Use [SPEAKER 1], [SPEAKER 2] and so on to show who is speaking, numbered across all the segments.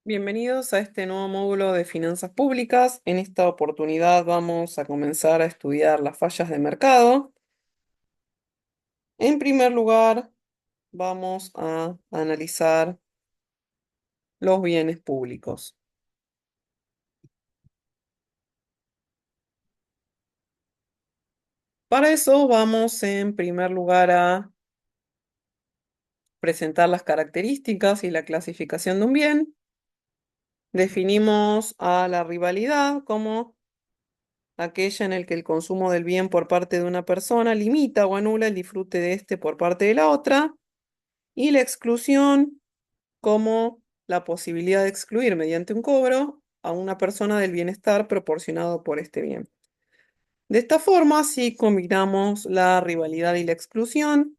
[SPEAKER 1] Bienvenidos a este nuevo módulo de finanzas públicas. En esta oportunidad vamos a comenzar a estudiar las fallas de mercado. En primer lugar, vamos a analizar los bienes públicos. Para eso vamos en primer lugar a presentar las características y la clasificación de un bien. Definimos a la rivalidad como aquella en el que el consumo del bien por parte de una persona limita o anula el disfrute de éste por parte de la otra. Y la exclusión como la posibilidad de excluir mediante un cobro a una persona del bienestar proporcionado por este bien. De esta forma, si combinamos la rivalidad y la exclusión,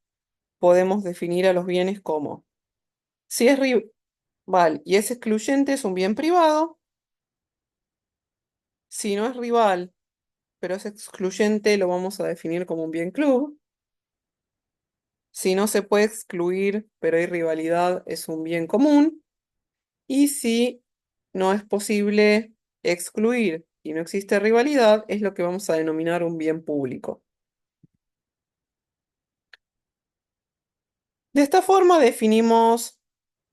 [SPEAKER 1] podemos definir a los bienes como: si es rival y es excluyente, es un bien privado; si no es rival pero es excluyente, lo vamos a definir como un bien club; si no se puede excluir pero hay rivalidad, es un bien común; y si no es posible excluir y no existe rivalidad, es lo que vamos a denominar un bien público. De esta forma definimos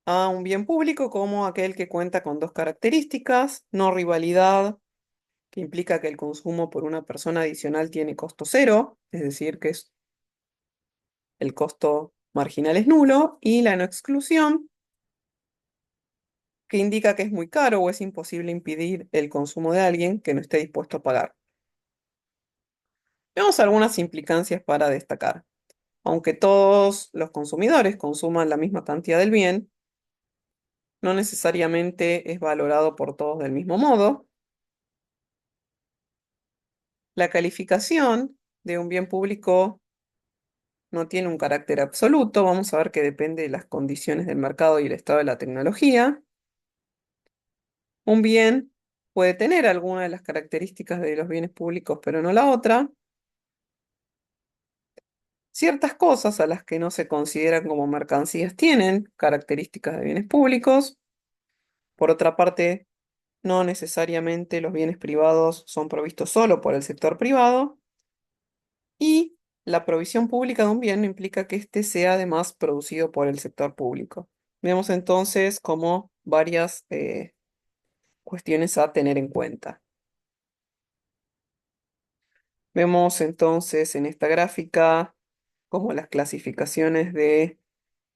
[SPEAKER 1] a un bien público como aquel que cuenta con dos características: no rivalidad, que implica que el consumo por una persona adicional tiene costo cero, es decir, que el costo marginal es nulo; y la no exclusión, que indica que es muy caro o es imposible impedir el consumo de alguien que no esté dispuesto a pagar. Veamos algunas implicancias para destacar. Aunque todos los consumidores consuman la misma cantidad del bien, no necesariamente es valorado por todos del mismo modo. La calificación de un bien público no tiene un carácter absoluto. Vamos a ver que depende de las condiciones del mercado y el estado de la tecnología. Un bien puede tener alguna de las características de los bienes públicos, pero no la otra. Ciertas cosas a las que no se consideran como mercancías tienen características de bienes públicos. Por otra parte, no necesariamente los bienes privados son provistos solo por el sector privado, y la provisión pública de un bien no implica que éste sea además producido por el sector público. Vemos entonces como varias cuestiones a tener en cuenta. Vemos entonces en esta gráfica cómo las clasificaciones de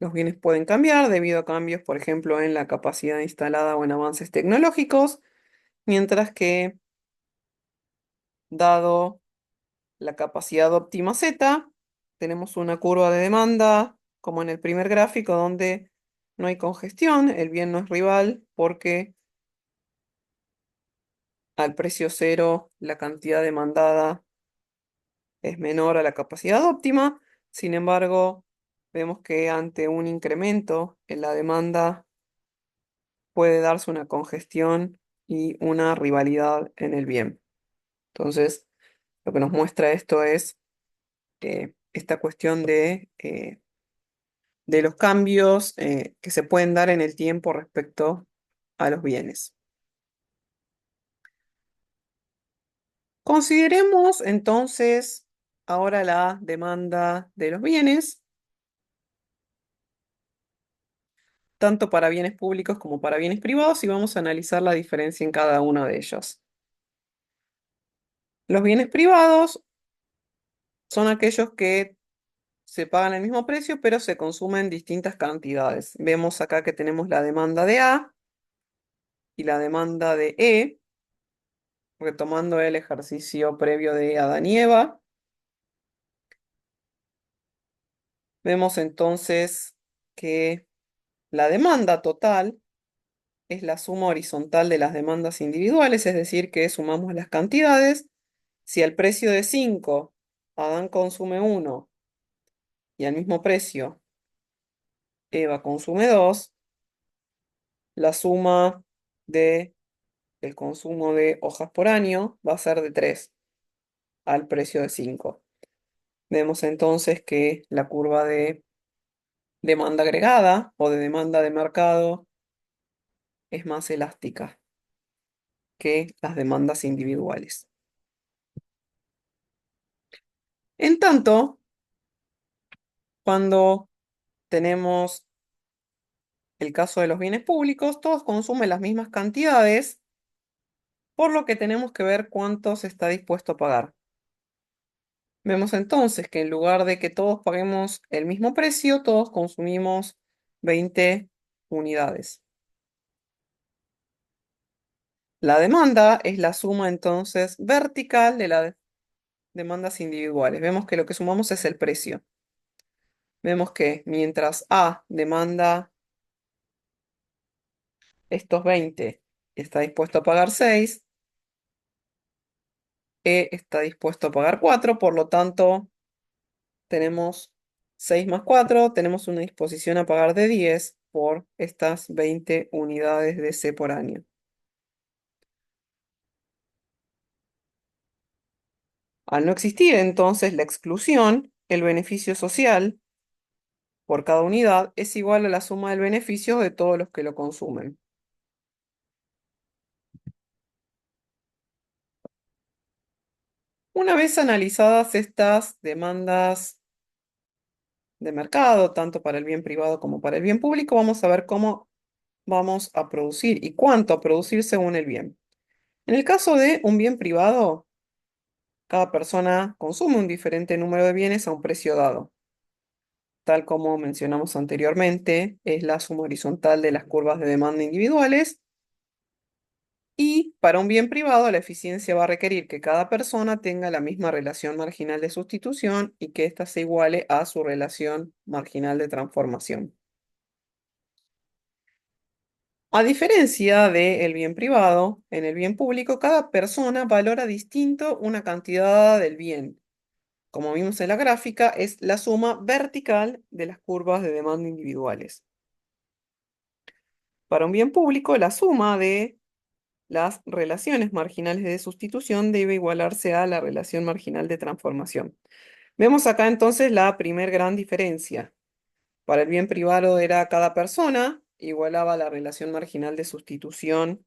[SPEAKER 1] los bienes pueden cambiar debido a cambios, por ejemplo, en la capacidad instalada o en avances tecnológicos, mientras que, dado la capacidad óptima Z, tenemos una curva de demanda, como en el primer gráfico, donde no hay congestión, el bien no es rival, porque al precio cero la cantidad demandada es menor a la capacidad óptima. Sin embargo, vemos que ante un incremento en la demanda puede darse una congestión y una rivalidad en el bien. Entonces, lo que nos muestra esto es esta cuestión de los cambios que se pueden dar en el tiempo respecto a los bienes. Consideremos entonces ahora la demanda de los bienes, tanto para bienes públicos como para bienes privados, y vamos a analizar la diferencia en cada uno de ellos. Los bienes privados son aquellos que se pagan el mismo precio, pero se consumen distintas cantidades. Vemos acá que tenemos la demanda de A y la demanda de E, retomando el ejercicio previo de Adán y Eva. Vemos entonces que la demanda total es la suma horizontal de las demandas individuales, es decir, que sumamos las cantidades. Si al precio de 5 Adán consume 1 y al mismo precio Eva consume 2, la suma de el consumo de hojas por año va a ser de 3 al precio de 5. Vemos entonces que la curva de demanda agregada o de demanda de mercado es más elástica que las demandas individuales. En tanto, cuando tenemos el caso de los bienes públicos, todos consumen las mismas cantidades, por lo que tenemos que ver cuánto se está dispuesto a pagar. Vemos entonces que en lugar de que todos paguemos el mismo precio, todos consumimos 20 unidades. La demanda es la suma entonces vertical de las demandas individuales. Vemos que lo que sumamos es el precio. Vemos que mientras A demanda estos 20 y está dispuesto a pagar 6, E está dispuesto a pagar 4, por lo tanto tenemos 6 más 4, tenemos una disposición a pagar de 10 por estas 20 unidades de C por año. Al no existir entonces la exclusión, el beneficio social por cada unidad es igual a la suma del beneficio de todos los que lo consumen. Una vez analizadas estas demandas de mercado, tanto para el bien privado como para el bien público, vamos a ver cómo vamos a producir y cuánto a producir según el bien. En el caso de un bien privado, cada persona consume un diferente número de bienes a un precio dado. Tal como mencionamos anteriormente, es la suma horizontal de las curvas de demanda individuales. Y para un bien privado, la eficiencia va a requerir que cada persona tenga la misma relación marginal de sustitución y que ésta se iguale a su relación marginal de transformación. A diferencia del bien privado, en el bien público, cada persona valora distinto una cantidad del bien. Como vimos en la gráfica, es la suma vertical de las curvas de demanda individuales. Para un bien público, la suma de las relaciones marginales de sustitución debe igualarse a la relación marginal de transformación. Vemos acá entonces la primer gran diferencia. Para el bien privado era cada persona, igualaba la relación marginal de sustitución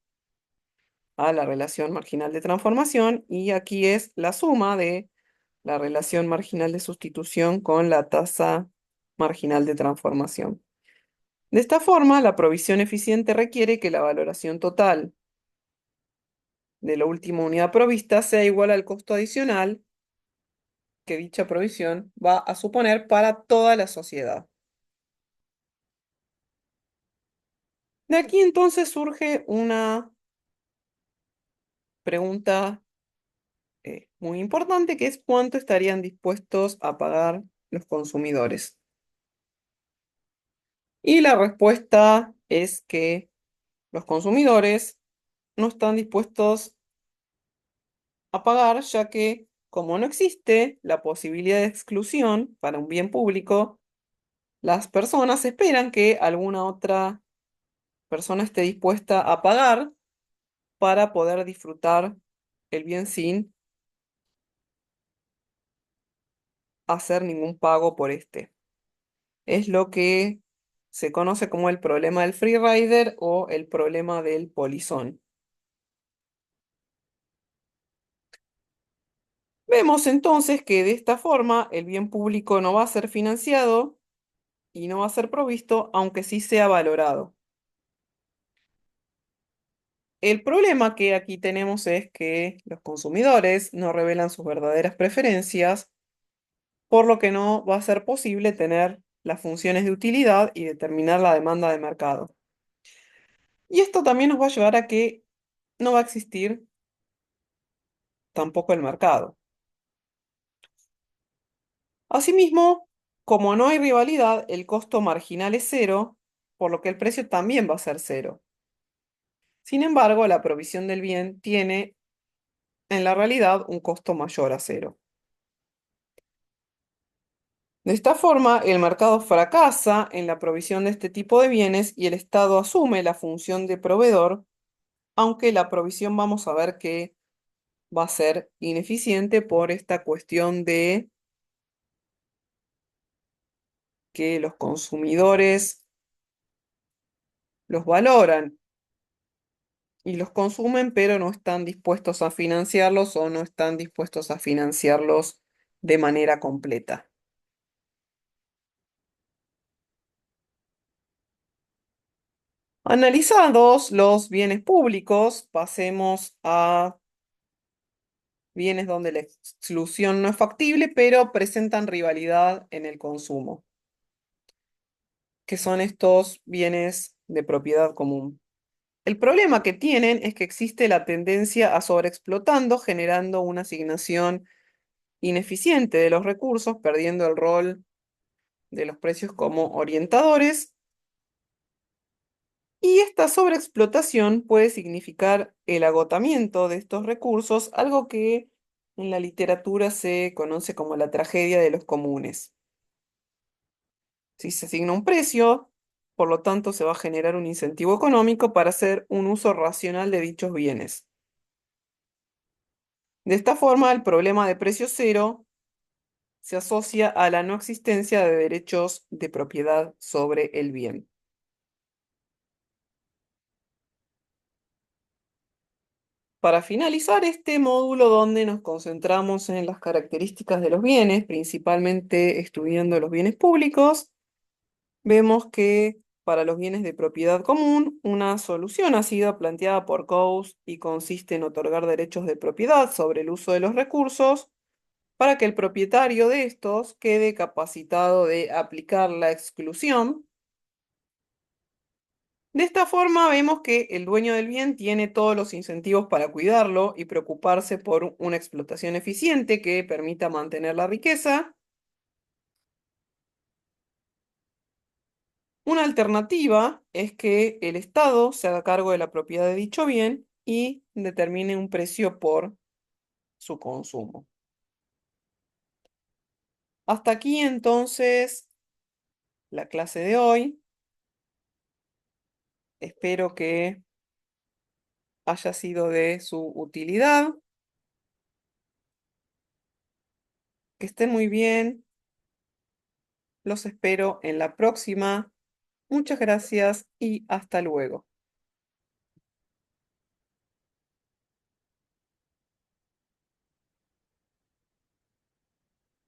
[SPEAKER 1] a la relación marginal de transformación, y aquí es la suma de la relación marginal de sustitución con la tasa marginal de transformación. De esta forma, la provisión eficiente requiere que la valoración total de la última unidad provista sea igual al costo adicional que dicha provisión va a suponer para toda la sociedad. De aquí entonces surge una pregunta muy importante, que es cuánto estarían dispuestos a pagar los consumidores. Y la respuesta es que los consumidores no están dispuestos a pagar, ya que como no existe la posibilidad de exclusión para un bien público, las personas esperan que alguna otra persona esté dispuesta a pagar para poder disfrutar el bien sin hacer ningún pago por este. Es lo que se conoce como el problema del free rider o el problema del polizón. Vemos entonces que de esta forma el bien público no va a ser financiado y no va a ser provisto, aunque sí sea valorado. El problema que aquí tenemos es que los consumidores no revelan sus verdaderas preferencias, por lo que no va a ser posible tener las funciones de utilidad y determinar la demanda de mercado. Y esto también nos va a llevar a que no va a existir tampoco el mercado. Asimismo, como no hay rivalidad, el costo marginal es cero, por lo que el precio también va a ser cero. Sin embargo, la provisión del bien tiene en la realidad un costo mayor a cero. De esta forma, el mercado fracasa en la provisión de este tipo de bienes y el Estado asume la función de proveedor, aunque la provisión vamos a ver que va a ser ineficiente por esta cuestión de que los consumidores los valoran y los consumen, pero no están dispuestos a financiarlos o no están dispuestos a financiarlos de manera completa. Analizados los bienes públicos, pasemos a bienes donde la exclusión no es factible, pero presentan rivalidad en el consumo, que son estos bienes de propiedad común. El problema que tienen es que existe la tendencia a sobreexplotando, generando una asignación ineficiente de los recursos, perdiendo el rol de los precios como orientadores, y esta sobreexplotación puede significar el agotamiento de estos recursos, algo que en la literatura se conoce como la tragedia de los comunes. Si se asigna un precio, por lo tanto se va a generar un incentivo económico para hacer un uso racional de dichos bienes. De esta forma, el problema de precio cero se asocia a la no existencia de derechos de propiedad sobre el bien. Para finalizar este módulo donde nos concentramos en las características de los bienes, principalmente estudiando los bienes públicos, vemos que para los bienes de propiedad común, una solución ha sido planteada por Coase y consiste en otorgar derechos de propiedad sobre el uso de los recursos para que el propietario de estos quede capacitado de aplicar la exclusión. De esta forma vemos que el dueño del bien tiene todos los incentivos para cuidarlo y preocuparse por una explotación eficiente que permita mantener la riqueza. Una alternativa es que el Estado se haga cargo de la propiedad de dicho bien y determine un precio por su consumo. Hasta aquí entonces la clase de hoy. Espero que haya sido de su utilidad. Que estén muy bien. Los espero en la próxima. Muchas gracias y hasta luego.